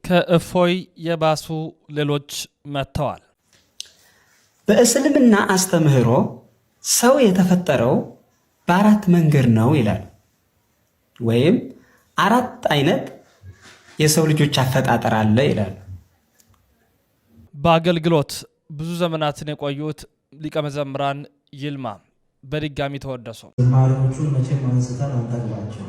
ከእፎይ የባሱ ሌሎች መጥተዋል። በእስልምና አስተምህሮ ሰው የተፈጠረው በአራት መንገድ ነው ይላል። ወይም አራት አይነት የሰው ልጆች አፈጣጠር አለ ይላል። በአገልግሎት ብዙ ዘመናትን የቆዩት ሊቀ መዘምራን ይልማ በድጋሚ ተወደሱ። ዝማሬዎቹን መቼም አንስተን አንጠግባቸው።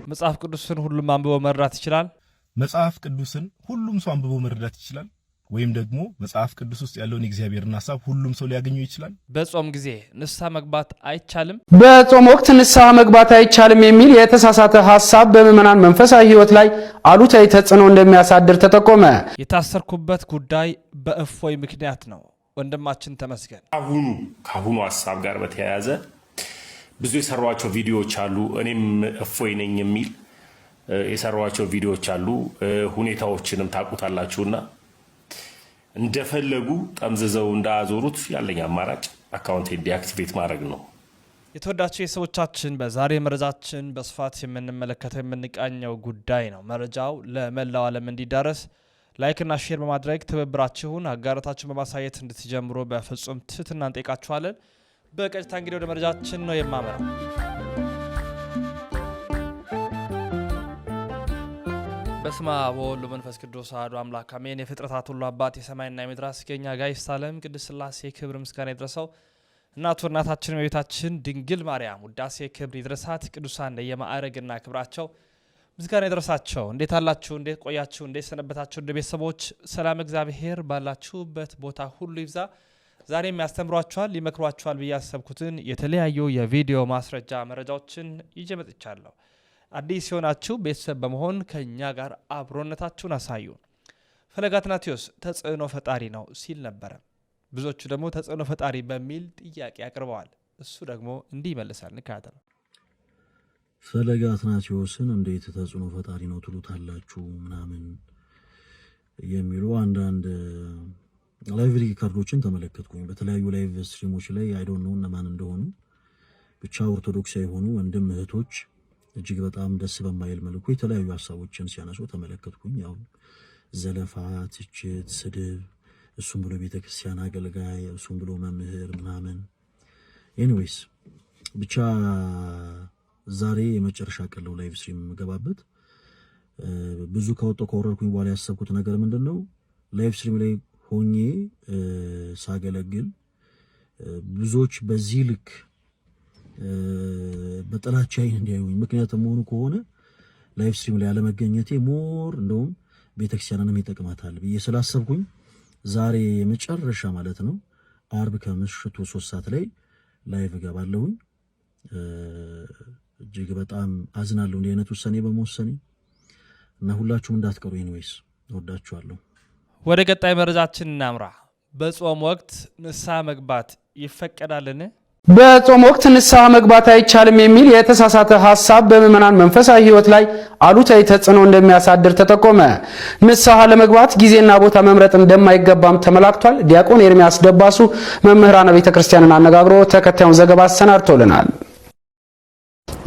መጽሐፍ ቅዱስን ሁሉም አንብቦ መረዳት ይችላል። መጽሐፍ ቅዱስን ሁሉም ሰው አንብቦ መረዳት ይችላል። ወይም ደግሞ መጽሐፍ ቅዱስ ውስጥ ያለውን የእግዚአብሔርን ሐሳብ ሁሉም ሰው ሊያገኘው ይችላል። በጾም ጊዜ ንስሐ መግባት አይቻልም። በጾም ወቅት ንስሐ መግባት አይቻልም የሚል የተሳሳተ ሐሳብ በምዕመናን መንፈሳዊ ሕይወት ላይ አሉታዊ ተጽዕኖ እንደሚያሳድር ተጠቆመ። የታሰርኩበት ጉዳይ በእፎይ ምክንያት ነው። ወንድማችን ተመስገን ካሁኑ ሐሳብ ጋር በተያያዘ ብዙ የሰሯቸው ቪዲዮዎች አሉ። እኔም እፎይ ነኝ የሚል የሰሯቸው ቪዲዮዎች አሉ። ሁኔታዎችንም ታውቁታላችሁና እንደፈለጉ ጠምዝዘው እንዳያዞሩት ያለኝ አማራጭ አካውንቴን ዲአክቲቬት ማድረግ ነው። የተወዳቸው የሰዎቻችን በዛሬ መረጃችን በስፋት የምንመለከተው የምንቃኘው ጉዳይ ነው። መረጃው ለመላው ዓለም እንዲዳረስ ላይክ እና ሼር በማድረግ ትብብራችሁን አጋራታችሁን በማሳየት እንድትጀምሩ በፍጹም ትህትና እንጠይቃችኋለን። በቀጥታ እንግዲህ ወደ መረጃችን ነው የማመራው። በስመ አብ ወወልድ ወመንፈስ ቅዱስ አሐዱ አምላክ አሜን። የፍጥረታት ሁሉ አባት የሰማይና የምድር አስገኛ ጋይስት ዓለም ቅድስት ሥላሴ ክብር ምስጋና ይድረሰው። እናታችን እመቤታችን ድንግል ማርያም ውዳሴ ክብር ይድረሳት። ቅዱሳን እንደየማዕረግና ክብራቸው ምስጋና ይድረሳቸው። እንዴት አላችሁ? እንዴት ቆያችሁ? እንዴት ሰነበታችሁ? እንደ ቤተሰቦች ሰላም እግዚአብሔር ባላችሁበት ቦታ ሁሉ ይብዛ። ዛሬም ያስተምሯችኋል ይመክሯችኋል ብዬ ያሰብኩትን የተለያዩ የቪዲዮ ማስረጃ መረጃዎችን ይዤ መጥቻለሁ። አዲስ የሆናችሁ ቤተሰብ በመሆን ከኛ ጋር አብሮነታችሁን አሳዩ። ፈለገ አትናቴዎስ ተጽዕኖ ፈጣሪ ነው ሲል ነበረ። ብዙዎቹ ደግሞ ተጽዕኖ ፈጣሪ በሚል ጥያቄ አቅርበዋል። እሱ ደግሞ እንዲህ ይመልሳል። ንካተል ፈለገ አትናቴዎስን እንዴት ተጽዕኖ ፈጣሪ ነው ትሉታላችሁ ምናምን የሚሉ አንዳንድ ላይቭ ሪካርዶችን ተመለከትኩኝ። በተለያዩ ላይቭ ስትሪሞች ላይ አይ ዶንት ኖ እነማን እንደሆኑ ብቻ ኦርቶዶክሳዊ የሆኑ ወንድም እህቶች እጅግ በጣም ደስ በማይል መልኩ የተለያዩ ሐሳቦችን ሲያነሱ ተመለከትኩኝ። ያው ዘለፋ፣ ትችት፣ ስድብ፣ እሱም ብሎ ቤተክርስቲያን አገልጋይ፣ እሱም ብሎ መምህር ምናምን። ኤኒዌይስ ብቻ ዛሬ የመጨረሻ ቀለው ላይቭ ስትሪም ገባበት ብዙ ከወረድኩኝ በኋላ ያሰብኩት ነገር ምንድነው ላይቭ ስትሪም ላይ ሆኜ ሳገለግል ብዙዎች በዚህ ልክ በጥላቻ እንዲያዩኝ ምክንያቱም ሆኖ ከሆነ ላይቭ ስትሪም ላይ ያለመገኘቴ ሞር እንደውም ቤተክርስቲያንንም ይጠቅማታል ብዬ ስላሰብኩኝ ዛሬ የመጨረሻ ማለት ነው አርብ ከምሽቱ 3 ሰዓት ላይ ላይቭ ገባለሁኝ። እጅግ በጣም አዝናለሁ እንዲህ አይነት ውሳኔ በመወሰኔ እና ሁላችሁም እንዳትቀሩ። ኤኒዌይስ እወዳችኋለሁ። ወደ ቀጣይ መረጃችን እናምራ። በጾም ወቅት ንስሐ መግባት ይፈቀዳልን? በጾም ወቅት ንስሐ መግባት አይቻልም የሚል የተሳሳተ ሐሳብ በምዕመናን መንፈሳዊ ሕይወት ላይ አሉታዊ ተጽዕኖ እንደሚያሳድር ተጠቆመ። ንስሐ ለመግባት ጊዜና ቦታ መምረጥ እንደማይገባም ተመላክቷል። ዲያቆን ኤርሚያስ ደባሱ መምህራነ ቤተክርስቲያንን አነጋግሮ ተከታዩን ዘገባ አሰናድቶልናል።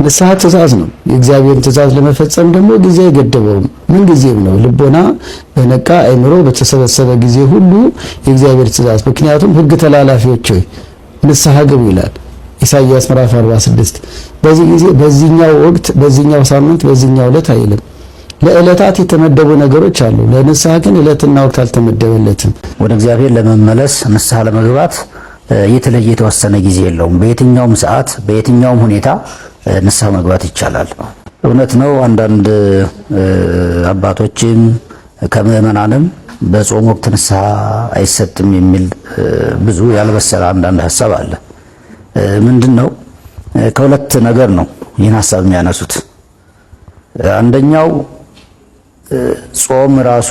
ንስሐ ትእዛዝ ነው። የእግዚአብሔርን ትእዛዝ ለመፈጸም ደግሞ ጊዜ አይገደበውም። ምን ጊዜም ነው። ልቦና በነቃ አእምሮ በተሰበሰበ ጊዜ ሁሉ የእግዚአብሔር ትእዛዝ። ምክንያቱም ሕግ ተላላፊዎች ሆይ ንስሐ ግቡ ይላል ኢሳይያስ ምዕራፍ 46። በዚህ ጊዜ በዚህኛው ወቅት በዚህኛው ሳምንት በዚህኛው ዕለት አይልም። ለዕለታት የተመደቡ ነገሮች አሉ። ለንስሐ ግን ዕለትና ወቅት አልተመደበለትም። ወደ እግዚአብሔር ለመመለስ ንስሐ ለመግባት የተለየ የተወሰነ ጊዜ የለውም። በየትኛውም ሰዓት በየትኛውም ሁኔታ ንስሐ መግባት ይቻላል። እውነት ነው። አንዳንድ አባቶችም ከምዕመናንም በጾም ወቅት ንስሐ አይሰጥም የሚል ብዙ ያልበሰለ አንዳንድ ሐሳብ አለ። ምንድነው? ከሁለት ነገር ነው ይህን ሐሳብ የሚያነሱት። አንደኛው ጾም ራሱ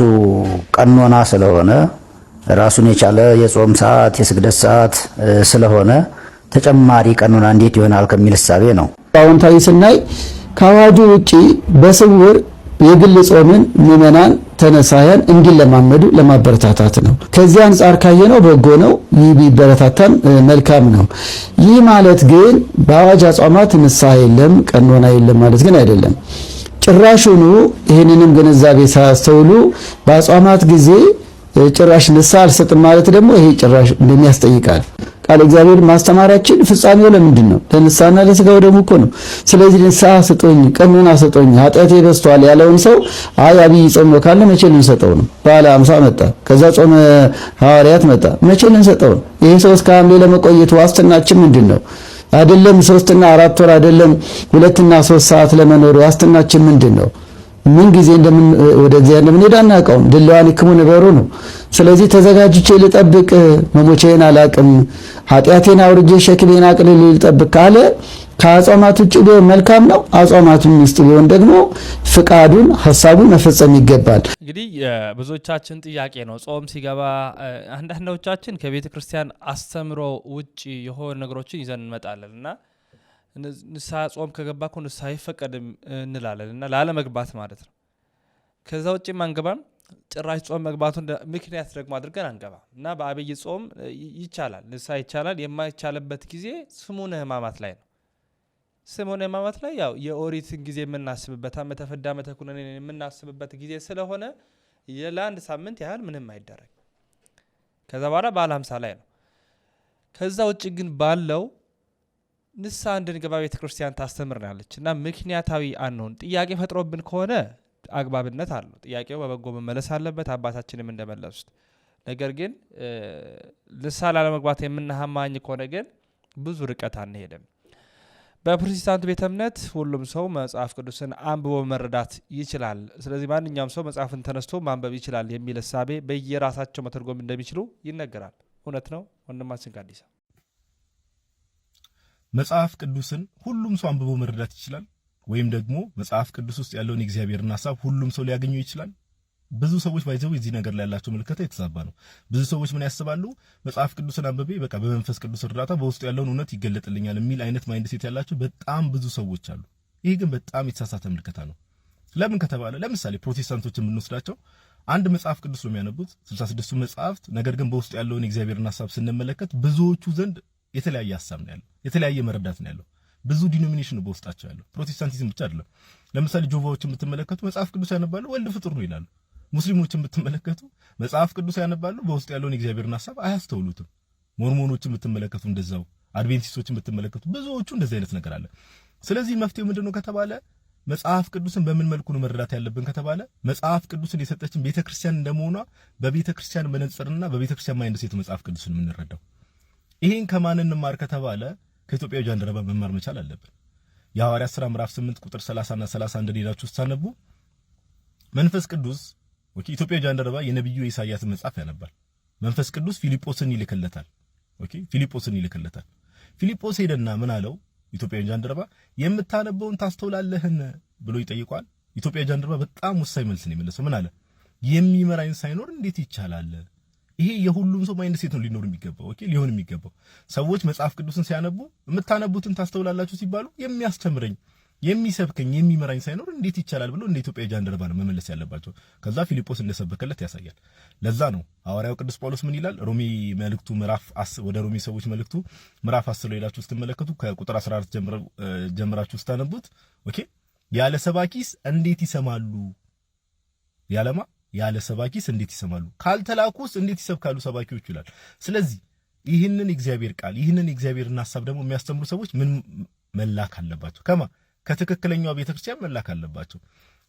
ቀኖና ስለሆነ ራሱን የቻለ የጾም ሰዓት የስግደት ሰዓት ስለሆነ ተጨማሪ ቀኖና እንዴት ይሆናል ከሚል ሐሳቤ ነው። አዎንታዊ ስናይ ከአዋጁ ውጪ በስውር የግል ጾምን ምዕመናን ተነሳያን እንዲለማመዱ ለማበረታታት ነው። ከዚህ አንፃር ካየነው በጎ ነው። ይህ ቢበረታታም መልካም ነው። ይህ ማለት ግን በአዋጅ አጽዋማት ንስሐ የለም ቀኖና የለም ማለት ግን አይደለም። ጭራሹኑ ይህንንም ግንዛቤ ሳያስተውሉ በአጽዋማት ጊዜ ጭራሽ ንስሐ አልሰጥም ማለት ደግሞ ይሄ ጭራሽ እንደሚያስጠይቃል። ቃል እግዚአብሔር ማስተማራችን ፍጻሜው ለምንድን ነው? ለንስሐና ለሥጋው ደግሞ እኮ ነው። ስለዚህ ንስሐ ስጦኝ፣ ቀኖና ስጦኝ፣ ኃጢአቴ በዝቷል ያለውን ሰው አይ አብይ ጾም ካለ መቼ ልንሰጠው ነው? በዓለ ሃምሳ መጣ፣ ከዛ ጾመ ሐዋርያት መጣ፣ መቼ ልንሰጠው ነው? ይሄ ሰው እስከ ሐምሌ ለመቆየቱ ዋስትናችን ምንድን ነው? አይደለም 3 እና 4 ወር አይደለም 2 እና 3 ሰዓት ለመኖር ዋስትናችን ምንድን ነው? ምን ጊዜ ወደ እግዚአብሔር እንደምንሄድ አናውቀውም። ድለዋን ይክሙ ነበሩ ነው። ስለዚህ ተዘጋጅቼ ልጠብቅ፣ መሞቼን አላቅም፣ ኃጢአቴን አውርጄ ሸክሜን አቅልል ልጠብቅ ካለ ከአጽዋማት ውጭ ቢሆን መልካም ነው። አጽዋማቱን ውስጥ ቢሆን ደግሞ ፍቃዱን ሐሳቡን መፈጸም ይገባል። እንግዲህ ብዙዎቻችን ጥያቄ ነው። ጾም ሲገባ አንዳንዶቻችን ከቤተ ክርስቲያን አስተምሮ ውጭ የሆኑ ነገሮችን ይዘን እንመጣለን እና ንስሐ ጾም ከገባ እኮ ንስሐ አይፈቀድም እንላለን እና ላለመግባት ማለት ነው። ከዛ ውጭ አንገባም። ጭራሽ ጾም መግባቱን ምክንያት ደግሞ አድርገን አንገባም እና በአብይ ጾም ይቻላል፣ ንስሐ ይቻላል። የማይቻልበት ጊዜ ሰሙነ ሕማማት ላይ ነው። ሰሙነ ሕማማት ላይ ያው የኦሪትን ጊዜ የምናስብበት ዓመተ ፍዳ ዓመተ ኩነኔ የምናስብበት ጊዜ ስለሆነ ለአንድ ሳምንት ያህል ምንም አይደረግ። ከዛ በኋላ በዓለ ሃምሳ ላይ ነው። ከዛ ውጭ ግን ባለው ንስሐ እንድንገባ ቤተ ክርስቲያን ታስተምርናለች እና ምክንያታዊ አንሆን። ጥያቄ ፈጥሮብን ከሆነ አግባብነት አለው። ጥያቄው በበጎ መመለስ አለበት፣ አባታችንም እንደመለሱት። ነገር ግን ንስሐ ላለመግባት የምናሃማኝ ከሆነ ግን ብዙ ርቀት አንሄድም። በፕሮቴስታንት ቤተ እምነት ሁሉም ሰው መጽሐፍ ቅዱስን አንብቦ መረዳት ይችላል። ስለዚህ ማንኛውም ሰው መጽሐፍን ተነስቶ ማንበብ ይችላል የሚል እሳቤ በየራሳቸው መተርጎም እንደሚችሉ ይነገራል። እውነት ነው ወንድማችን ጋዲሳ? መጽሐፍ ቅዱስን ሁሉም ሰው አንብቦ መረዳት ይችላል ወይም ደግሞ መጽሐፍ ቅዱስ ውስጥ ያለውን የእግዚአብሔርን ሐሳብ ሁሉም ሰው ሊያገኘው ይችላል? ብዙ ሰዎች ባይዘው እዚህ ነገር ላይ ያላቸው ምልከታ የተዛባ ነው። ብዙ ሰዎች ምን ያስባሉ? መጽሐፍ ቅዱስን አንብቤ በቃ በመንፈስ ቅዱስ እርዳታ በውስጡ ያለውን እውነት ይገለጥልኛል የሚል አይነት ማይንድ ሴት ያላቸው በጣም ብዙ ሰዎች አሉ። ይሄ ግን በጣም የተሳሳተ ምልከታ ነው። ለምን ከተባለ ለምሳሌ ፕሮቴስታንቶችን የምንወስዳቸው አንድ መጽሐፍ ቅዱስ ነው የሚያነቡት 66ቱ መጽሐፍት። ነገር ግን በውስጡ ያለውን የእግዚአብሔርን ሐሳብ ስንመለከት ብዙዎቹ ዘንድ የተለያየ ሐሳብ ነው ያለው፣ የተለያየ መረዳት ነው ያለው። ብዙ ዲኖሚኔሽን ነው በውስጣቸው ያለው። ፕሮቴስታንቲዝም ብቻ አይደለም። ለምሳሌ ጆቫዎችን ብትመለከቱ መጽሐፍ ቅዱስ ያነባሉ፣ ወልድ ፍጡር ነው ይላሉ። ሙስሊሞችን ብትመለከቱ መጽሐፍ ቅዱስ ያነባሉ፣ በውስጡ ያለውን የእግዚአብሔርን ሐሳብ አያስተውሉትም። ሞርሞኖችን ብትመለከቱ እንደዛው፣ አድቬንቲስቶችን ብትመለከቱ ብዙዎቹ እንደዚህ አይነት ነገር አለ። ስለዚህ መፍትሄው ምንድነው ከተባለ መጽሐፍ ቅዱስን በምን መልኩ ነው መረዳት ያለብን ከተባለ መጽሐፍ ቅዱስን የሰጠችን ቤተክርስቲያን እንደመሆኗ በቤተክርስቲያን መነጽርና በቤተክርስቲያን ማይንድ ሴት መጽሐፍ ቅዱስን የምንረዳው። ይሄን ከማን እንማር ከተባለ ከኢትዮጵያዊ ጃንደረባ መማር መቻል አለብን። የሐዋርያት ሥራ ምዕራፍ 8 ቁጥር 30 እና 31 ሄዳችሁ ስታነቡ መንፈስ ቅዱስ ኢትዮጵያዊ ጃንደረባ የነብዩ ኢሳይያስን መጽሐፍ ያነባል። መንፈስ ቅዱስ ፊልጶስን ይልክለታል። ፊልጶስን ይልክለታል። ፊልጶስ ሄደና ምን አለው? ኢትዮጵያዊ ጃንደረባ የምታነበውን ታስተውላለህን ብሎ ይጠይቋል። ኢትዮጵያዊ ጃንደረባ በጣም ወሳኝ መልስ ነው የመለሰው። ምን አለ? የሚመራኝ ሳይኖር እንዴት ይቻላል? ይሄ የሁሉም ሰው ማይንድ ሴት ነው ሊኖር የሚገባው። ሊሆን የሚገባው ሰዎች መጽሐፍ ቅዱስን ሲያነቡ የምታነቡትን ታስተውላላችሁ ሲባሉ የሚያስተምረኝ የሚሰብከኝ የሚመራኝ ሳይኖር እንዴት ይቻላል ብሎ እንደ ኢትዮጵያ ጃንደረባ ነው መመለስ ያለባቸው። ከዛ ፊልጶስ እንደሰበከለት ያሳያል። ለዛ ነው ሐዋርያው ቅዱስ ጳውሎስ ምን ይላል? ሮሜ መልእክቱ ምዕራፍ 10 ወደ ሮሜ ሰዎች መልእክቱ ምዕራፍ 10 ላይ ሄዳችሁ ስትመለከቱ ከቁጥር 14 ጀምራችሁ ስታነቡት ያለ ሰባኪስ እንዴት ይሰማሉ? ያለ ሰባኪስ እንዴት ይሰማሉ? ካልተላኩስ እንዴት ይሰብካሉ ሰባኪዎች ይላል። ስለዚህ ይህንን እግዚአብሔር ቃል ይህንን እግዚአብሔርን ሐሳብ ደግሞ የሚያስተምሩ ሰዎች ምን መላክ አለባቸው? ከትክክለኛው ቤተክርስቲያን መላክ አለባቸው።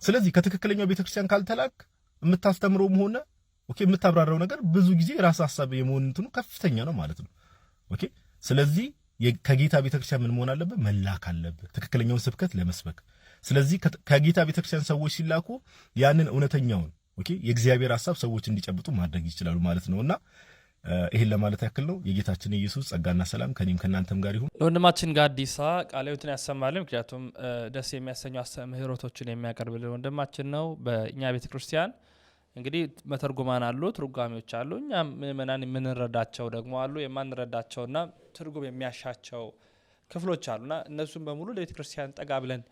ስለዚህ ከትክክለኛው ቤተክርስቲያን ካልተላክ የምታስተምረውም ሆነ የምታብራራው ነገር ብዙ ጊዜ ራስ ሐሳብ የመሆን እንትኑ ከፍተኛ ነው ማለት ነው። ስለዚህ ከጌታ ቤተክርስቲያን ምን መሆን አለበት? መላክ አለበት ትክክለኛውን ስብከት ለመስበክ። ስለዚህ ከጌታ ቤተክርስቲያን ሰዎች ሲላኩ ያንን እውነተኛውን የእግዚአብሔር ሐሳብ ሰዎች እንዲጨብጡ ማድረግ ይችላሉ ማለት ነውና ይሄን ለማለት ያክል ነው። የጌታችን ኢየሱስ ጸጋና ሰላም ከኔም ከናንተም ጋር ይሁን። ለወንድማችን ጋዲሳ ቃለ ሕይወትን ያሰማልን። ምክንያቱም ደስ የሚያሰኙ አስተምህሮቶችን የሚያቀርብልን ወንድማችን ነው። በእኛ ቤተክርስቲያን እንግዲህ መተርጉማን አሉ፣ ትርጓሜዎች አሉ። እኛም ምእመናን የምንረዳቸው ደግሞ አሉ፣ የማንረዳቸውና ትርጉም የሚያሻቸው ክፍሎች አሉና እነሱም በሙሉ ለቤተክርስቲያን ጠጋ ብለን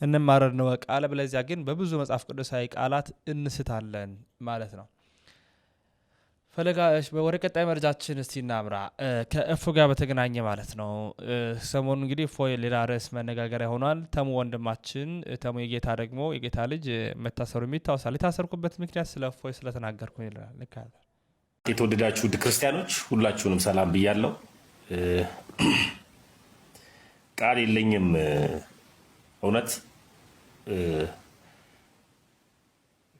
እንማረር ነው። ቃለ በለዚያ ግን በብዙ መጽሐፍ ቅዱሳዊ ቃላት እንስታለን ማለት ነው። ፈለጋ ወደ ቀጣይ መረጃችን እስቲ እናምራ። ከእፎ ጋር በተገናኘ ማለት ነው። ሰሞኑን እንግዲህ እፎ ሌላ ርዕስ መነጋገሪያ ሆኗል። ተሙ ወንድማችን ተሙ የጌታ ደግሞ የጌታ ልጅ መታሰሩ የሚታወሳል። የታሰርኩበት ምክንያት ስለ እፎ ስለተናገርኩ ይላል። ልክ አለ። የተወደዳችሁ ውድ ክርስቲያኖች ሁላችሁንም ሰላም ብያለሁ። ቃል የለኝም እውነት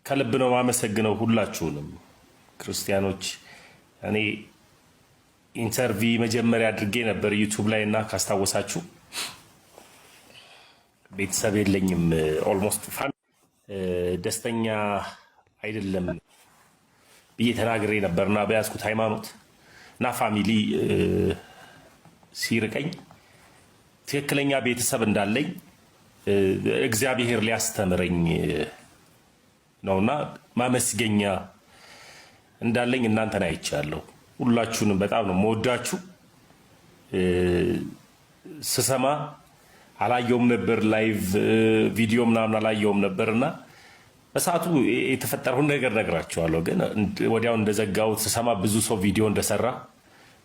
ከልብ ነው ማመሰግነው ሁላችሁንም ክርስቲያኖች። እኔ ኢንተርቪ መጀመሪያ አድርጌ ነበር ዩቲዩብ ላይ እና ካስታወሳችሁ ቤተሰብ የለኝም ኦልሞስት ደስተኛ አይደለም ብዬ ተናግሬ ነበርና በያዝኩት ሃይማኖት እና ፋሚሊ ሲርቀኝ ትክክለኛ ቤተሰብ እንዳለኝ እግዚአብሔር ሊያስተምረኝ ነውና ማመስገኛ እንዳለኝ እናንተን አይቻለሁ። ሁላችሁንም በጣም ነው መወዳችሁ። ስሰማ አላየውም ነበር፣ ላይቭ ቪዲዮ ምናምን አላየውም ነበርና በሰዓቱ የተፈጠረውን ነገር ነግራችኋለሁ። ግን ወዲያው እንደዘጋሁት ስሰማ ብዙ ሰው ቪዲዮ እንደሰራ፣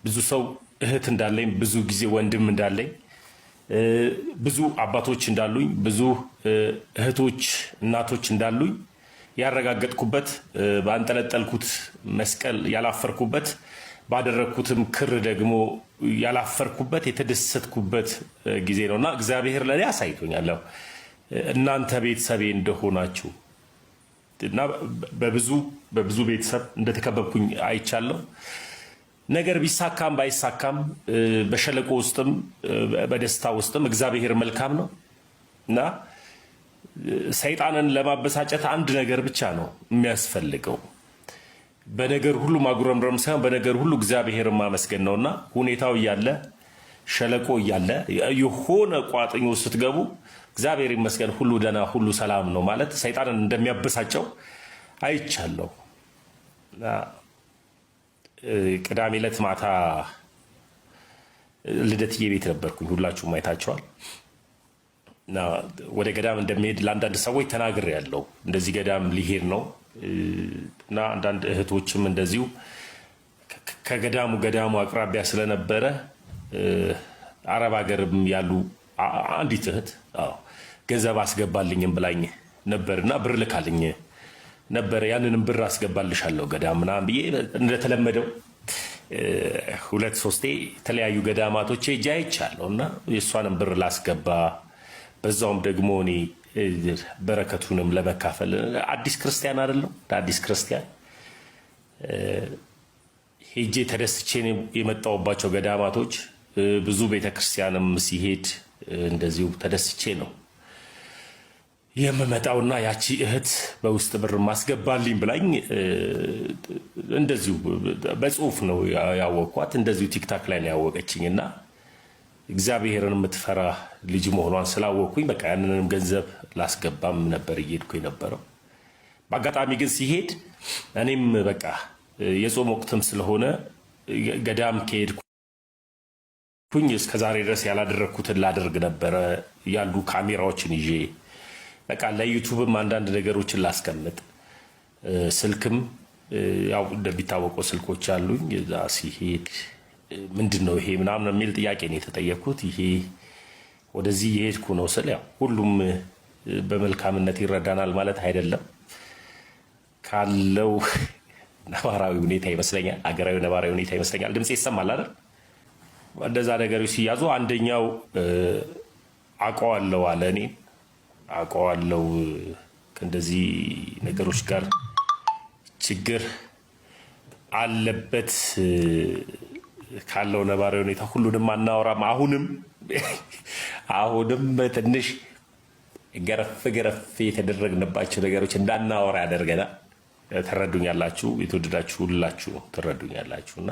ብዙ ሰው እህት እንዳለኝ፣ ብዙ ጊዜ ወንድም እንዳለኝ፣ ብዙ አባቶች እንዳሉኝ፣ ብዙ እህቶች እናቶች እንዳሉኝ ያረጋገጥኩበት ባንጠለጠልኩት መስቀል ያላፈርኩበት ባደረግኩትም ክር ደግሞ ያላፈርኩበት የተደሰትኩበት ጊዜ ነውና እግዚአብሔር ለኔ አሳይቶኛል። እናንተ ቤተሰቤ እንደሆናችሁ እና በብዙ ቤተሰብ እንደተከበብኩኝ አይቻለሁ። ነገር ቢሳካም ባይሳካም በሸለቆ ውስጥም በደስታ ውስጥም እግዚአብሔር መልካም ነው እና ሰይጣንን ለማበሳጨት አንድ ነገር ብቻ ነው የሚያስፈልገው። በነገር ሁሉ ማጉረምረም ሳይሆን በነገር ሁሉ እግዚአብሔርን ማመስገን ነውና ሁኔታው እያለ ሸለቆ እያለ የሆነ ቋጥኝ ውስጥ ስትገቡ እግዚአብሔር ይመስገን ሁሉ ደህና ሁሉ ሰላም ነው ማለት ሰይጣንን እንደሚያበሳጨው አይቻለሁ። ቅዳሜ ዕለት ማታ ልደትዬ ቤት ነበርኩኝ። ሁላችሁም አይታችኋል። እና ወደ ገዳም እንደሚሄድ ለአንዳንድ ሰዎች ተናግሬ ያለው እንደዚህ ገዳም ሊሄድ ነው እና አንዳንድ እህቶችም እንደዚሁ ከገዳሙ አቅራቢያ ስለነበረ አረብ ሀገርም ያሉ አንዲት እህት ገንዘብ አስገባልኝም ብላኝ ነበርና ብር ልካልኝ ነበር። ያንንም ብር አስገባልሻለሁ ገዳም ምናምን ብዬ እንደተለመደው 2-3 የተለያዩ ገዳማቶች ሄጄ አይቻለሁ እና የእሷንም ብር ላስገባ በዛውም ደግሞ እኔ በረከቱንም ለመካፈል አዲስ ክርስቲያን አይደለም አዲስ ክርስቲያን ሄጄ ተደስቼ የመጣሁባቸው ገዳማቶች ብዙ ቤተክርስቲያንም ሲሄድ እንደዚሁ ተደስቼ ነው የምመጣውና ያቺ እህት በውስጥ ብር ማስገባልኝ ብላኝ እንደዚሁ በጽሁፍ ነው ያወቅኳት። እንደዚሁ ቲክታክ ላይ ነው ያወቀችኝና እግዚአብሔርን የምትፈራ ልጅ መሆኗን ስላወቅኩኝ በቃ ያንንም ገንዘብ ላስገባም ነበር እየሄድኩ የነበረው። በአጋጣሚ ግን ሲሄድ እኔም በቃ የጾም ወቅትም ስለሆነ ገዳም ከሄድኩኝ እስከዛሬ ድረስ ያላደረግኩትን ላደርግ ነበረ። ያሉ ካሜራዎችን ይዤ በቃ ለዩቱብም አንዳንድ ነገሮችን ላስቀምጥ፣ ስልክም ያው እንደሚታወቀው ስልኮች አሉኝ። እዛ ሲሄድ ምንድን ነው ይሄ ምናምን የሚል ጥያቄ ነው የተጠየኩት። ይሄ ወደዚህ የሄድኩ ነው ስል ያው ሁሉም በመልካምነት ይረዳናል ማለት አይደለም። ካለው ነባራዊ ሁኔታ ይመስለኛል፣ አገራዊ ነባራዊ ሁኔታ ይመስለኛል። ድምጽ ይሰማል አይደል? እንደዛ ነገሮች ሲያዙ አንደኛው አውቀዋለሁ አለ። እኔ አውቀዋለሁ ከእንደዚህ ነገሮች ጋር ችግር አለበት ካለው ነባራዊ ሁኔታ ሁሉንም አናወራም። አሁንም ትንሽ ገረፍ የተደረግንባቸው ነገሮች እንዳናወራ ያደርገናል። ትረዱኛላችሁ፣ የተወደዳችሁ ሁላችሁ ትረዱኛላችሁና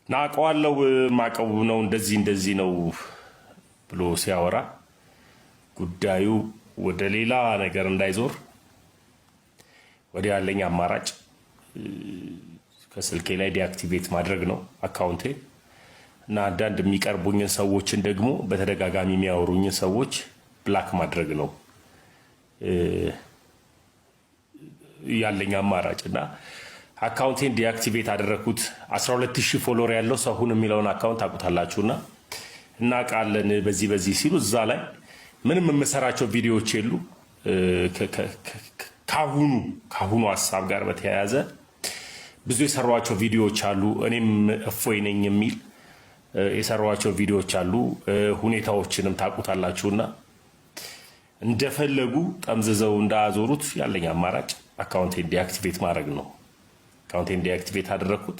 ናቀዋለው ማቀው ነው እንደዚህ ነው ብሎ ሲያወራ ጉዳዩ ወደ ሌላ ነገር እንዳይዞር ወደ ያለኝ አማራጭ ከስልኬ ላይ ዲአክቲቬት ማድረግ ነው አካውንቴ እና አንዳንድ የሚቀርቡኝን ሰዎችን ደግሞ በተደጋጋሚ የሚያወሩኝን ሰዎች ብላክ ማድረግ ነው። ያለኝ አማራጭ እና አካውንቴን ዲአክቲቬት አደረኩት። 12000 ፎሎወር ያለው ሰው ሁን የሚለውን አካውንት ታውቁታላችሁና እናውቃለን በዚህ ሲሉ እዛ ላይ ምንም የምሰራቸው ቪዲዮዎች የሉ። ካሁኑ ሀሳብ ጋር በተያያዘ ብዙ የሰሯቸው ቪዲዮዎች አሉ። እኔም እፎይ ነኝ የሚል የሰሯቸው ቪዲዮዎች አሉ። ሁኔታዎችንም ታውቁታላችሁና እንደፈለጉ ጠምዝዘው እንዳያዞሩት ያለኝ አማራጭ አካውንቴን ዲአክቲቬት ማድረግ ነው። አካውንቴን ዲአክቲቬት አደረኩት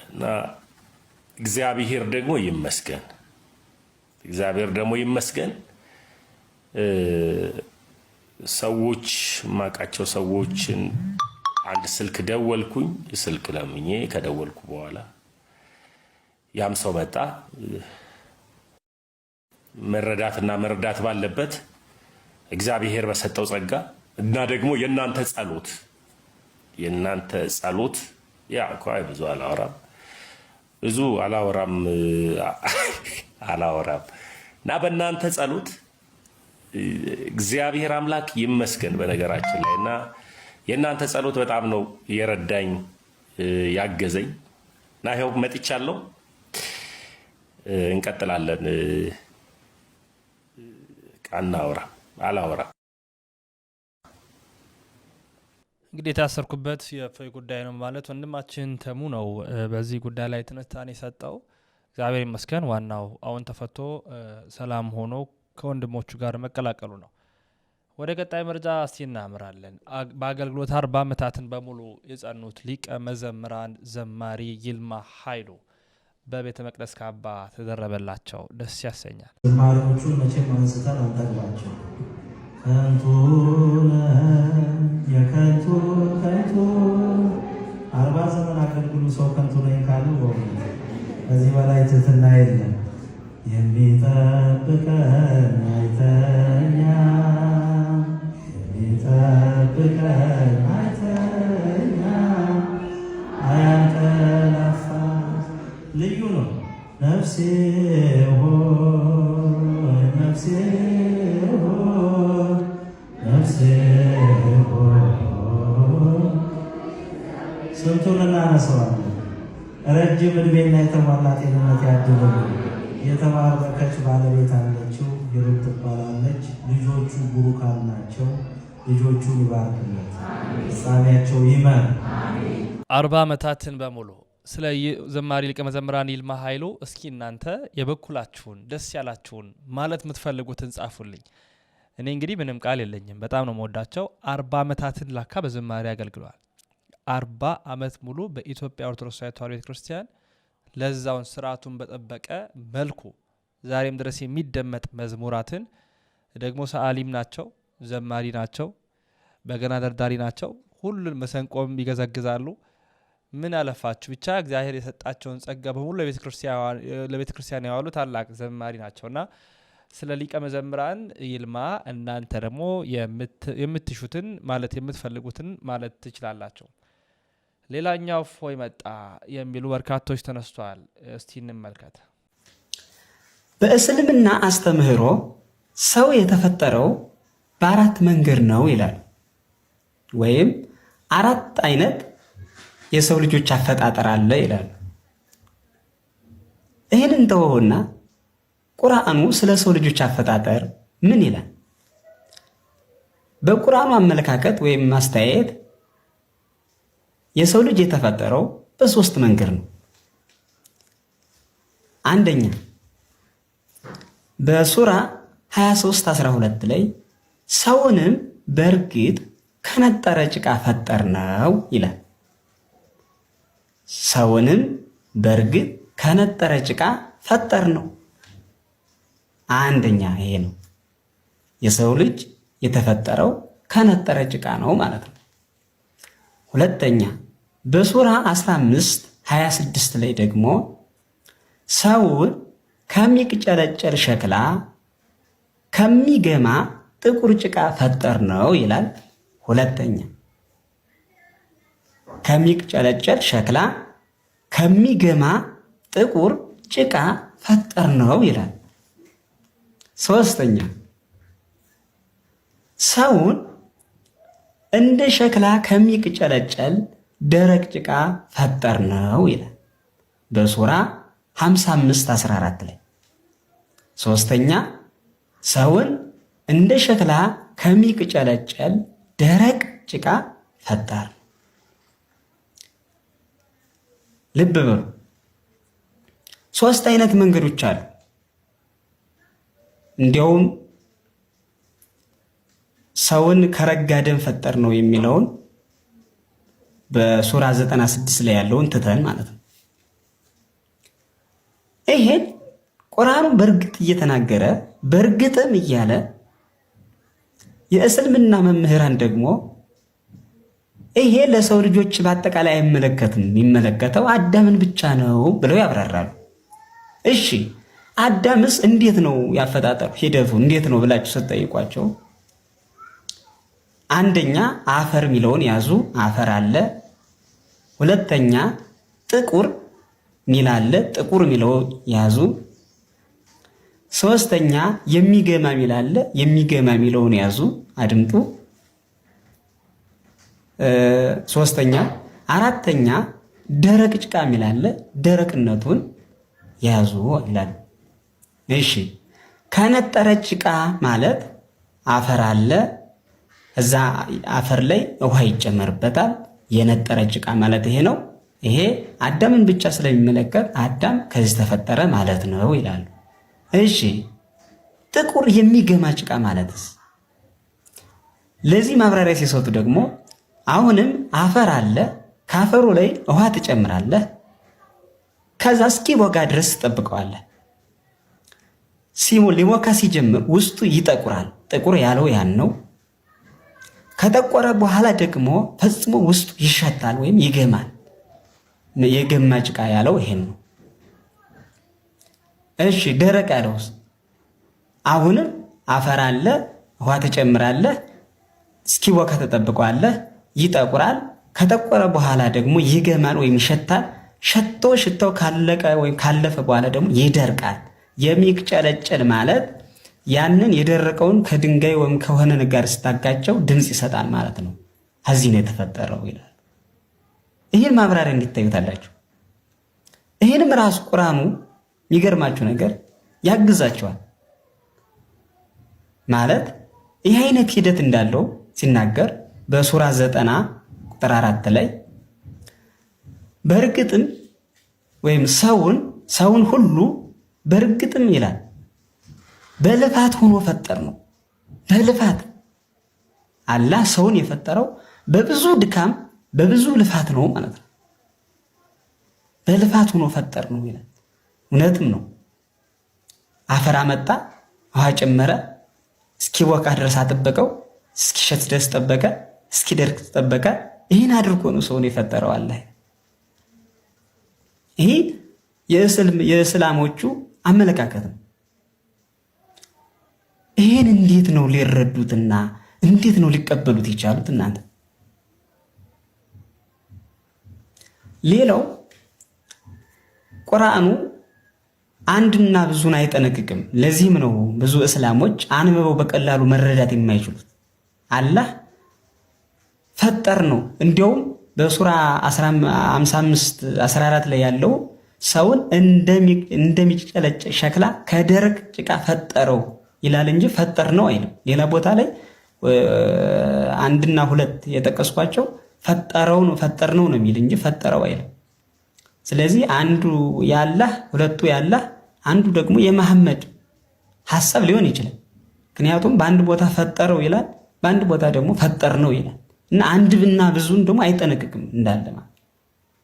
እና እግዚአብሔር ደግሞ ይመስገን ሰዎች ማቃቸው ሰዎችን አንድ ስልክ ደወልኩኝ። ስልክ ለምኜ ከደወልኩ በኋላ ያም ሰው መጣ። መረዳት ባለበት እግዚአብሔር በሰጠው ጸጋ እና ደግሞ የእናንተ ጸሎት ያ ቆይ ብዙ አላወራም እና በእናንተ ጸሎት እግዚአብሔር አምላክ ይመስገን። በነገራችን ላይ እና የእናንተ ጸሎት በጣም ነው የረዳኝ ያገዘኝ እና ይኸው መጥቻለሁ። እንቀጥላለን። አላወራም። እንግዲህ የታሰርኩበት የእፎይ ጉዳይ ነው ማለት ወንድማችን ተሙ ነው በዚህ ጉዳይ ላይ ትንታኔ የሰጠው። እግዚአብሔር ይመስገን። ዋናው አሁን ተፈቶ ሰላም ሆኖ ከወንድሞቹ ጋር መቀላቀሉ ነው። ወደ ቀጣይ መረጃ እስቲ እናምራለን። በአገልግሎት 40 ዓመታትን በሙሉ የጸኑት ሊቀ መዘምራን ዘማሪ ይልማ ኃይሉ በቤተ መቅደስ ካባ ተደረበላቸው። ደስ ያሰኛል። ዘማሪዎቹን መቼም አንስተን አንጠግባቸው። ከንቱ የከንቱ 40 ዘመን አገልግሉ ሰው ከንቱ ነኝ ካሉ ከዚህ በላይ ትህትና የለም። የሚጠብቀን አይተኛ አያንቀላፋ ልዩ ነው። ነፍሴ ሆይ ስንቱን እናነሳዋለን። ረጅም ዕድሜና የተሟላ ጤንነት ያድርግልን። የተባረከች ባለቤት አለችው፣ ሂሩት ትባላለች። ልጆቹ ቡሩካን ናቸው። ልጆቹን ይባርክለት፣ ፍጻሜያቸው ይመር። 40 ዓመታትን በሙሉ ስለ ዘማሪ ሊቀ መዘምራን ይልማ ኃይሉ እስኪ እናንተ የበኩላችሁን ደስ ያላችሁን ማለት የምትፈልጉትን ጻፉልኝ። እኔ እንግዲህ ምንም ቃል የለኝም። በጣም ነው መወዳቸው። 40 ዓመታትን ላካ በዘማሪ አገልግሏል። 40 ዓመት ሙሉ በኢትዮጵያ ኦርቶዶክስ ተዋሕዶ ቤተክርስቲያን ለዛውን ስርዓቱን በጠበቀ መልኩ ዛሬም ድረስ የሚደመጥ መዝሙራትን ደግሞ ሰዓሊም ናቸው፣ ዘማሪ ናቸው፣ በገና ደርዳሪ ናቸው። ሁሉን መሰንቆም ይገዘግዛሉ። ምን አለፋችሁ ብቻ እግዚአብሔር የሰጣቸውን ጸጋ በሙሉ ለቤተ ክርስቲያን ያዋሉ ታላቅ ዘማሪ ናቸውና ስለ ሊቀ መዘምራን ይልማ እናንተ ደግሞ የምትሹትን ማለት የምትፈልጉትን ማለት ትችላላችሁ። ሌላኛው እፎይ መጣ የሚሉ በርካቶች ተነስተዋል። እስቲ እንመልከት። በእስልምና አስተምህሮ ሰው የተፈጠረው በ4 መንገድ ነው ይላል። ወይም 4 አይነት የሰው ልጆች አፈጣጠር አለ ይላል። ይህንን ተወውና ቁርአኑ ስለ ሰው ልጆች አፈጣጠር ምን ይላል? በቁርአኑ አመለካከት ወይም ማስተያየት የሰው ልጅ የተፈጠረው በ3 መንገድ ነው። አንደኛ በሱራ 23:12 ላይ ሰውንም በእርግጥ ከነጠረ ጭቃ ፈጠር ነው ይላል። ሰውንም በእርግጥ ከነጠረ ጭቃ ፈጠር ነው። አንደኛ ይሄ ነው። የሰው ልጅ የተፈጠረው ከነጠረ ጭቃ ነው ማለት ነው። ሁለተኛ በሱራ 15:26 ላይ ደግሞ ሰውን ከሚቅጨለጨል ሸክላ ከሚገማ ጥቁር ጭቃ ፈጠር ነው ይላል። ሁለተኛ ከሚቅጨለጨል ሸክላ ከሚገማ ጥቁር ጭቃ ፈጠር ነው ይላል። ሶስተኛ ሰውን እንደ ሸክላ ከሚቅጨለጨል ደረቅ ጭቃ ፈጠር ነው ይላል በሱራ 55:14 ላይ። ሶስተኛ ሰውን እንደ ሸክላ ከሚቅጨለጨል ደረቅ ጭቃ ፈጠር። ልብ በሉ፣ 3 አይነት መንገዶች አሉ። እንዲያውም ሰውን ከረጋ ደም ፈጠር ነው የሚለውን በሱራ 96 ላይ ያለውን ትተን ማለት ነው። ይሄን ቁርአኑ በእርግጥ እየተናገረ በእርግጥም እያለ የእስልምና መምህራን ደግሞ ይሄ ለሰው ልጆች በአጠቃላይ አይመለከትም፣ የሚመለከተው አዳምን ብቻ ነው ብለው ያብራራሉ። እሺ አዳምስ እንዴት ነው ያፈጣጠሩ ሂደቱ እንዴት ነው ብላችሁ ስትጠይቋቸው አንደኛ አፈር የሚለውን ያዙ፣ አፈር አለ። ሁለተኛ ጥቁር ሚል አለ፣ ጥቁር ሚለው ያዙ። ሶስተኛ የሚገማ ሚል አለ፣ የሚገማ ሚለውን ያዙ፣ አድምጡ። ሶስተኛ አራተኛ ደረቅ ጭቃ ሚል አለ፣ ደረቅነቱን ያዙ ይላል። እሺ ከነጠረ ጭቃ ማለት አፈር አለ፣ እዛ አፈር ላይ ውሃ ይጨመርበታል። የነጠረ ጭቃ ማለት ይሄ ነው። ይሄ አዳምን ብቻ ስለሚመለከት አዳም ከዚህ ተፈጠረ ማለት ነው ይላሉ። እሺ ጥቁር የሚገማ ጭቃ ማለትስ? ለዚህ ማብራሪያ ሲሰጡ ደግሞ አሁንም አፈር አለ፣ ከአፈሩ ላይ ውሃ ትጨምራለህ፣ ከዛ እስኪቦካ ድረስ ትጠብቀዋለህ። ሊቦካ ሲጀምር ውስጡ ይጠቁራል። ጥቁር ያለው ያን ነው። ከጠቆረ በኋላ ደግሞ ፈጽሞ ውስጡ ይሸታል ወይም ይገማል። የገማ ጭቃ ያለው ይሄን ነው። እሺ ደረቅ ያለውስ? አሁንም አፈር አለ፣ ውሃ ትጨምራለህ፣ እስኪቦካ ተጠብቀዋለህ፣ ይጠቁራል። ከጠቆረ በኋላ ደግሞ ይገማል ወይም ይሸታል። ሽታው ካለቀ ወይም ካለፈ በኋላ ደግሞ ይደርቃል። የሚቅጨለጨል ማለት ያንን የደረቀውን ከድንጋይ ወይም ከሆነ ነገር ስታጋጨው ድምፅ ይሰጣል ማለት ነው። ከዚህ ነው የተፈጠረው ይላል። ይህን ማብራሪያ እንዲታዩታላችሁ። ይህንም ራሱ ቁርአኑ የሚገርማችሁ ነገር ያግዛቸዋል። ማለት ይህ አይነት ሂደት እንዳለው ሲናገር በሱራ 90:4 ላይ በእርግጥም ወይም ሰውን ሁሉ በእርግጥም ይላል በልፋት ሆኖ ፈጠር ነው። በልፋት አላህ ሰውን የፈጠረው በብዙ ድካም በብዙ ልፋት ነው ማለት ነው። በልፋት ሆኖ ፈጠር ነው ይላል። እውነትም ነው። አፈር አመጣ፣ ውሃ ጨመረ፣ እስኪቦካ ድረስ አጠበቀው፣ እስኪሸት ድረስ ጠበቀ፣ እስኪደርቅ ጠበቀ። ይህን አድርጎ ነው ሰውን የፈጠረው አላህ። ይህ የእስላሞቹ አመለካከት ነው። ይህን እንዴት ነው ሊረዱትና እንዴት ነው ሊቀበሉት የቻሉት እናንተ? ሌላው ቁርአኑ አንድና ብዙን አይጠነቅቅም። ለዚህም ነው ብዙ እስላሞች አንብበው በቀላሉ መረዳት የማይችሉት። አላህ ፈጠር ነው። እንዲያውም በሱራ 55:14 ላይ ያለው ሰውን እንደሚጨለጭ ሸክላ ከደረቅ ጭቃ ፈጠረው ይላል እንጂ ፈጠር ነው አይልም። ሌላ ቦታ ላይ 1 እና 2 የጠቀስኳቸው ፈጠር ነው የሚል እንጂ ፈጠረው አይልም። ስለዚህ አንዱ ያላህ ሁለቱ ያላህ አንዱ ደግሞ የመሐመድ ሐሳብ ሊሆን ይችላል። ምክንያቱም በአንድ ቦታ ፈጠረው ይላል፣ በአንድ ቦታ ደግሞ ፈጠር ነው ይላል እና አንድና ብዙን ደግሞ አይጠነቅቅም። እንዳለ ማለት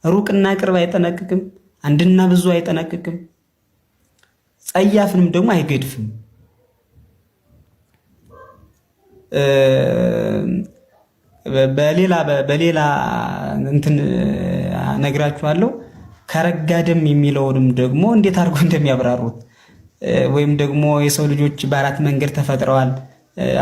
ሩቅና ቅርብ አይጠነቅቅም፣ አንድና ብዙ አይጠነቅቅም፣ ጸያፍንም ደግሞ አይገድፍም። በሌላ እንትን ነግራችኋለሁ። ከረጋ ደም የሚለውንም ደግሞ እንዴት አድርጎ እንደሚያብራሩት ወይም ደግሞ የሰው ልጆች በአራት መንገድ ተፈጥረዋል።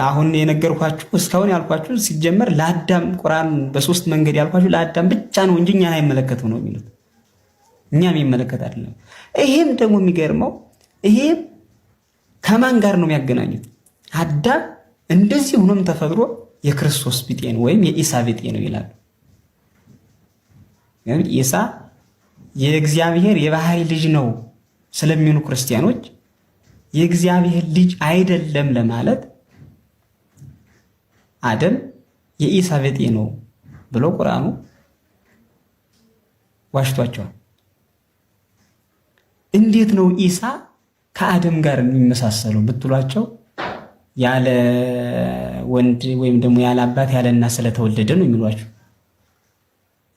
አሁን የነገርኳችሁ እስካሁን ያልኳችሁ ሲጀመር ለአዳም ቁርአን በ3 መንገድ ያልኳችሁ ለአዳም ብቻ ነው እንጂ እኛን አይመለከትም ነው የሚሉት። እኛም ይመለከት አይደለም። ይሄም ደግሞ የሚገርመው ይሄም ከማን ጋር ነው የሚያገናኙት? አዳም እንደዚህ ሆኖም ተፈጥሮ የክርስቶስ ቢጤ ነው ወይም የኢሳ ቢጤ ነው ይላሉ። ኢሳ የእግዚአብሔር የባህሪ ልጅ ነው ስለሚሉ ክርስቲያኖች የእግዚአብሔር ልጅ አይደለም ለማለት አደም የኢሳ ቢጤ ነው ብሎ ቁርአኑ ዋሽቷቸዋል። እንዴት ነው ኢሳ ከአደም ጋር የሚመሳሰለው ብትሏቸው ያለ ወንድ ወይም ደግሞ ያለ አባት ያለ እናት ስለተወለደ ነው የሚሏቸው።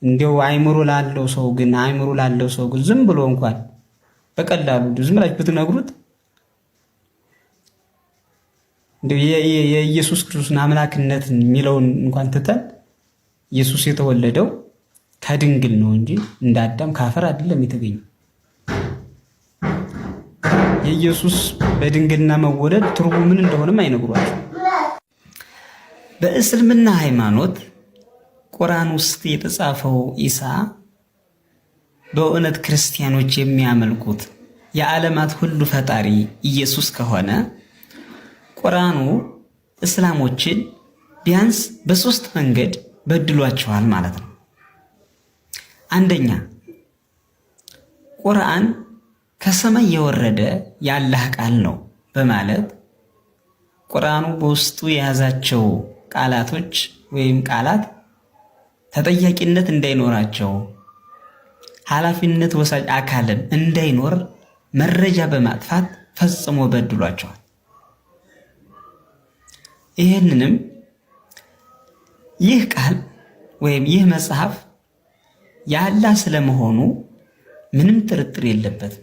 እንዲያው አይምሮ ላለው ሰው ግን ዝም ብሎ እንኳን በቀላሉ ዝም ብላችሁ ብትነግሩት እንዲያው የኢየሱስ ክርስቶስን አምላክነት የሚለውን እንኳን ትተን ኢየሱስ የተወለደው ከድንግል ነው እንጂ እንደ አዳም ካፈር አይደለም የተገኘው። የኢየሱስ በድንግልና መወለድ ትርጉሙ ምን እንደሆነም አይነግሯቸው። በእስልምና ሃይማኖት ቁርአን ውስጥ የተጻፈው ኢሳ በእውነት ክርስቲያኖች የሚያመልኩት የዓለማት ሁሉ ፈጣሪ ኢየሱስ ከሆነ ቁርአኑ እስላሞችን ቢያንስ በሶስት መንገድ በድሏቸዋል ማለት ነው። አንደኛ ቁርአን ከሰማይ የወረደ የአላህ ቃል ነው በማለት ቁርአኑ በውስጡ የያዛቸው ቃላቶች ወይም ቃላት ተጠያቂነት እንዳይኖራቸው ኃላፊነት ወሳጅ አካልም እንዳይኖር መረጃ በማጥፋት ፈጽሞ በድሏቸዋል። ይህንንም ይህ ቃል ወይም ይህ መጽሐፍ የአላህ ስለመሆኑ ምንም ጥርጥር የለበትም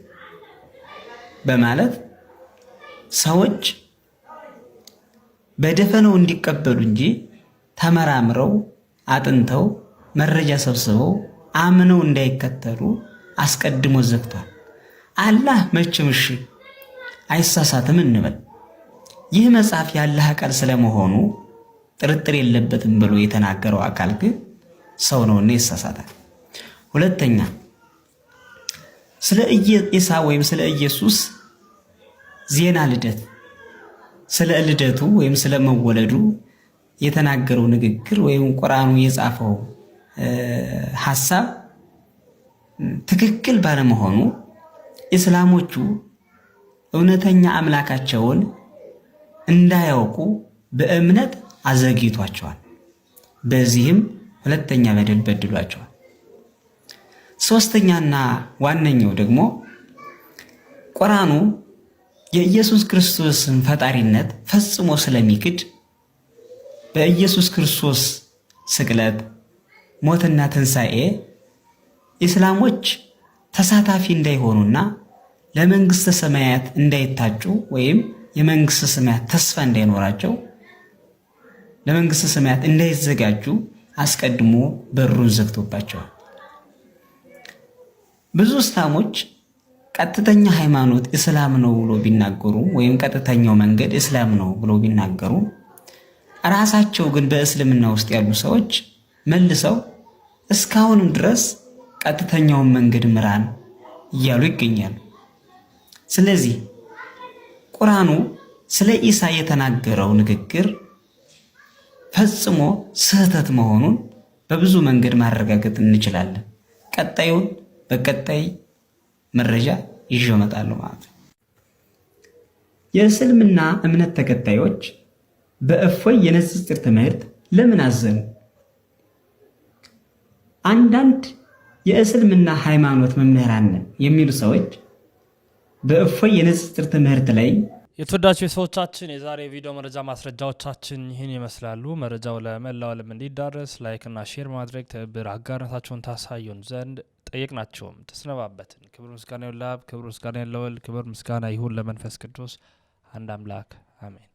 በማለት ሰዎች በደፈነው እንዲቀበሉ እንጂ ተመራምረው አጥንተው መረጃ ሰብስበው አምነው እንዳይከተሉ አስቀድሞ ዘግቷል። አላህ መቼም እሺ አይሳሳትም እንበል። ይህ መጽሐፍ የአላህ ቃል ስለመሆኑ ጥርጥር የለበትም ብሎ የተናገረው አካል ግን ሰው ነውና ይሳሳታል። ሁለተኛ ስለ ኢሳ ወይም ስለ ኢየሱስ ዜና ልደት ስለ ልደቱ ወይም ስለ መወለዱ የተናገረው ንግግር ወይም ቁርአኑ የጻፈው ሐሳብ ትክክል ባለመሆኑ እስላሞቹ እውነተኛ አምላካቸውን እንዳያውቁ በእምነት አዘግይቷቸዋል። በዚህም ሁለተኛ በደል በድሏቸዋል። ሶስተኛና ዋነኛው ደግሞ ቁርአኑ የኢየሱስ ክርስቶስን ፈጣሪነት ፈጽሞ ስለሚክድ በኢየሱስ ክርስቶስ ስቅለት፣ ሞትና ትንሣኤ እስላሞች ተሳታፊ እንዳይሆኑና ለመንግስተ ሰማያት እንዳይታጩ ወይም የመንግስተ ሰማያት ተስፋ እንዳይኖራቸው ለመንግስተ ሰማያት እንዳይዘጋጁ አስቀድሞ በሩን ዘግቶባቸዋል። ብዙ እስላሞች ቀጥተኛ ሃይማኖት እስላም ነው ብሎ ቢናገሩ ወይም ቀጥተኛው መንገድ እስላም ነው ብሎ ቢናገሩ ራሳቸው ግን በእስልምና ውስጥ ያሉ ሰዎች መልሰው እስካሁንም ድረስ ቀጥተኛውን መንገድ ምራን እያሉ ይገኛሉ። ስለዚህ ቁርአኑ ስለ ኢሳ የተናገረው ንግግር ፈጽሞ ስህተት መሆኑን በብዙ መንገድ ማረጋገጥ እንችላለን። ቀጣዩን በቀጣይ መረጃ ይዤ እመጣለሁ ማለት ነው። የእስልምና እምነት ተከታዮች በእፎይ የንጽጽር ትምህርት ለምን አዘኑ? አንዳንድ የእስልምና ሃይማኖት መምህራን የሚሉ ሰዎች በእፎይ የንጽጽር ትምህርት ላይ የተወዳጁ ሰዎቻችን የዛሬ ቪዲዮ መረጃ ማስረጃዎቻችን ይህን ይመስላሉ። መረጃው ለመላው ዓለም እንዲዳረስ ላይክ እና ሼር ማድረግ ትብብር አጋርነታችሁን ታሳዩን ዘንድ ጠየቅናቸውም። ተሰነባበትን። ክብር ምስጋና ይሁን ለአብ፣ ክብር ምስጋና ይሁን ለወልድ፣ ክብር ምስጋና ይሁን ለመንፈስ ቅዱስ አንድ አምላክ አሜን።